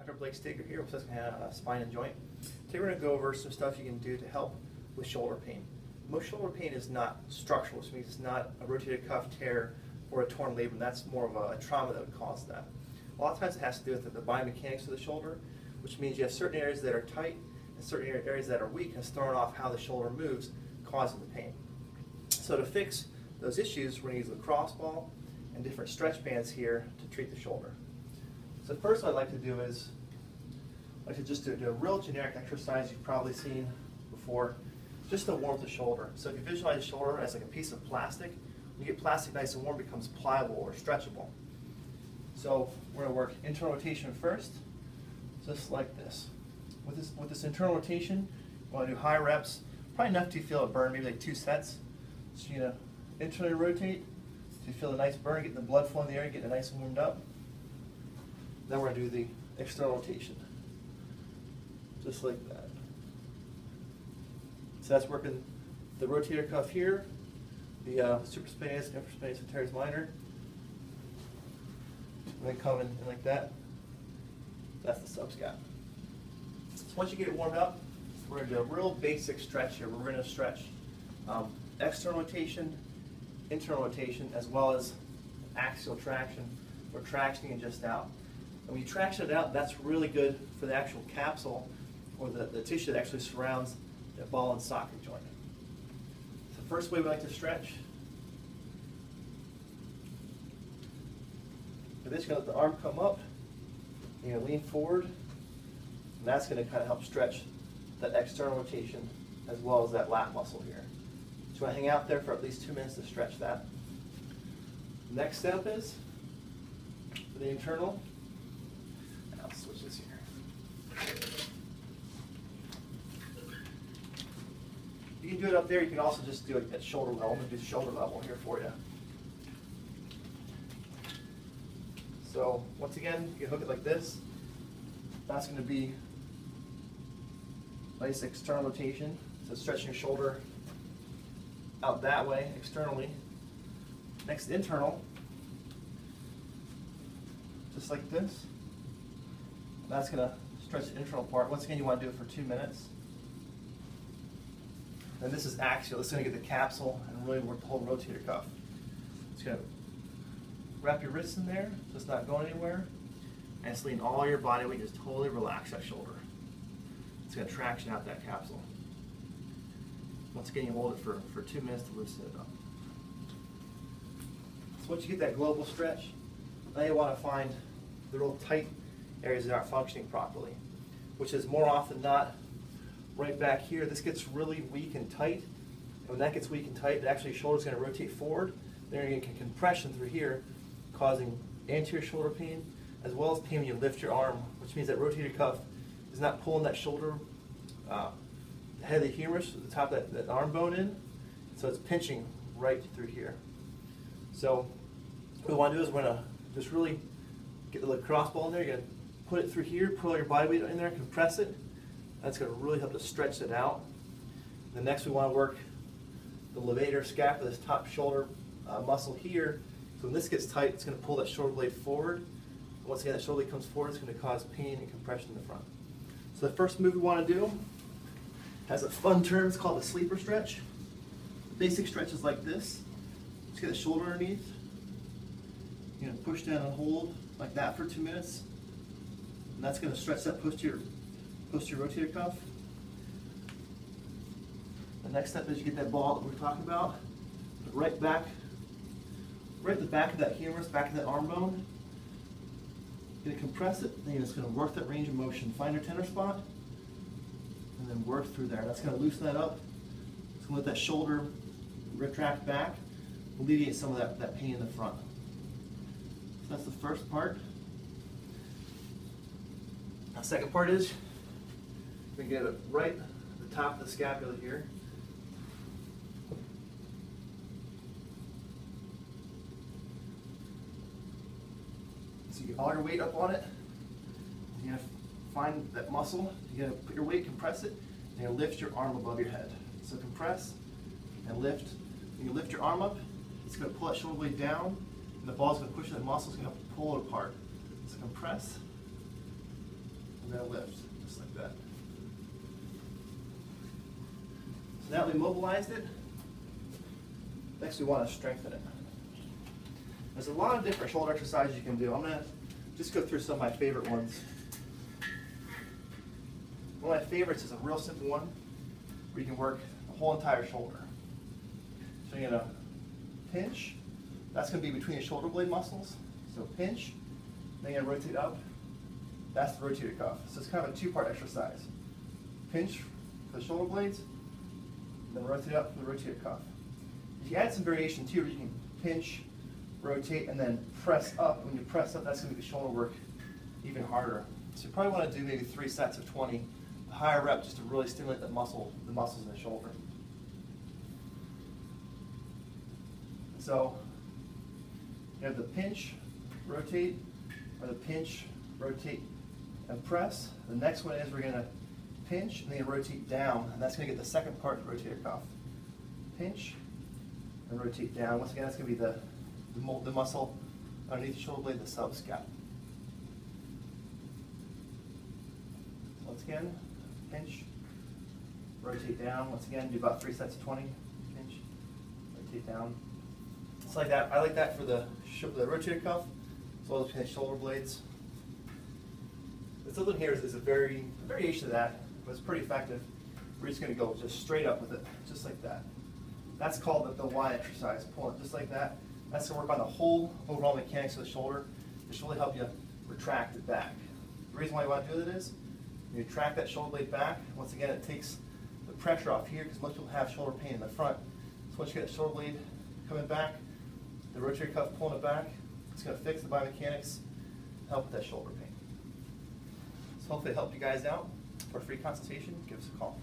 Dr. Blake Staker here with Susquehanna Spine and Joint. Today we're going to go over some stuff you can do to help with shoulder pain. Most shoulder pain is not structural, which means it's not a rotator cuff tear or a torn labrum. That's more of a trauma that would cause that. A lot of times it has to do with the biomechanics of the shoulder, which means you have certain areas that are tight and certain areas that are weak, and it's throwing off how the shoulder moves, causing the pain. So to fix those issues, we're going to use a lacrosse ball and different stretch bands here to treat the shoulder. So first what I'd like to do is just do a real generic exercise you've probably seen before, just to warm the shoulder. So if you visualize the shoulder as like a piece of plastic, when you get plastic nice and warm, it becomes pliable or stretchable. So we're going to work internal rotation first, just like this. With this internal rotation, you want to do high reps, probably enough to feel a burn, maybe like 2 sets. So you're going to internally rotate, so you feel a nice burn, getting the blood flow in the area, getting it nice and warmed up. Then we're going to do the external rotation, just like that. So that's working the rotator cuff here, the supraspinatus and infraspinatus teres minor, and then coming in like that. That's the subscap. So once you get it warmed up, we're going to do a real basic stretch here. We're going to stretch external rotation, internal rotation, as well as axial traction, or tractioning it just out. And when you traction it out, that's really good for the actual capsule, or the tissue that actually surrounds the ball and socket joint. So the first way we like to stretch, you're just going to let the arm come up, you're going to lean forward, and that's going to kind of help stretch that external rotation as well as that lat muscle here. So you want to hang out there for at least 2 minutes to stretch that. Next step is for the internal. I'll switch this here. You can do it up there. You can also just do it at shoulder level. I'm going to do shoulder level here for you. So once again, you can hook it like this. That's going to be nice external rotation. So stretching your shoulder out that way externally. Next, internal, just like this. That's going to stretch the internal part. Once again, you want to do it for 2 minutes. And this is axial. This is going to get the capsule and really work the whole rotator cuff. It's going to wrap your wrists in there so it's not going anywhere. And just lean all your body weight, just totally relax that shoulder. It's going to traction out that capsule. Once again, you hold it for 2 minutes to loosen it up. So once you get that global stretch, now you want to find the real tight areas that aren't functioning properly, which is more often not right back here. This gets really weak and tight, and when that gets weak and tight, actually your shoulder's going to rotate forward. Then you're going to get compression through here, causing anterior shoulder pain, as well as pain when you lift your arm, which means that rotator cuff is not pulling that shoulder, the head of the humerus, the top of that arm bone in, so it's pinching right through here. So what we want to do is we're going to just really get the lacrosse ball in there. You're going to put it through here, pull your body weight in there, compress it. That's going to really help to stretch it out. And then next we want to work the levator scapula, this top shoulder muscle here. So when this gets tight, it's going to pull that shoulder blade forward. And once again, that shoulder blade comes forward, it's going to cause pain and compression in the front. So the first move we want to do has a fun term. It's called a sleeper stretch. The basic stretch is like this. Just get the shoulder underneath. You're going to push down and hold like that for 2 minutes. And that's going to stretch that posterior rotator cuff. The next step is you get that ball that we're talking about, put right at the back of that humerus, back of that arm bone. You're going to compress it, then you're just going to work that range of motion. Find your tender spot, and then work through there. That's going to loosen that up. It's going to let that shoulder retract back, alleviate some of that pain in the front. So that's the first part. The second part is we get it right at the top of the scapula here. So you get all your weight up on it. You're going to find that muscle. You're going to put your weight, compress it, and you're going to lift your arm above your head. So compress and lift. When you lift your arm up, it's going to pull that shoulder blade down, and the ball's going to push that muscle. It's going to help pull it apart. So compress and then lift, just like that. So now that we mobilized it, next we want to strengthen it. There's a lot of different shoulder exercises you can do. I'm going to just go through some of my favorite ones. One of my favorites is a real simple one where you can work the whole entire shoulder. So you're going to pinch. That's going to be between the shoulder blade muscles. So pinch, then you're going to rotate up. That's the rotator cuff. So it's kind of a two-part exercise. Pinch for the shoulder blades, then rotate up for the rotator cuff. If you add some variation too, you can pinch, rotate, and then press up. When you press up, that's going to make the shoulder work even harder. So you probably want to do maybe 3 sets of 20, a higher rep, just to really stimulate the muscles in the shoulder. So you have the pinch, rotate, or the pinch, rotate, and press. The next one is we're going to pinch and then rotate down, and that's going to get the second part of the rotator cuff. Pinch and rotate down. Once again, that's going to be the muscle underneath the shoulder blade, the subscap. So once again, pinch, rotate down. Once again, do about 3 sets of 20. Pinch, rotate down. It's like that. I like that for the rotator cuff, as well as between the shoulder blades. This other one here is a variation of that, but it's pretty effective. We're just going to go just straight up with it, just like that. That's called the Y exercise. Pull it just like that. That's going to work on the whole overall mechanics of the shoulder. This will really help you retract it back. The reason why you want to do that is when you track that shoulder blade back, once again it takes the pressure off here because most people have shoulder pain in the front. So once you get the shoulder blade coming back, the rotator cuff pulling it back, it's going to fix the biomechanics, help with that shoulder pain. So hopefully it helped you guys out. For a free consultation, give us a call.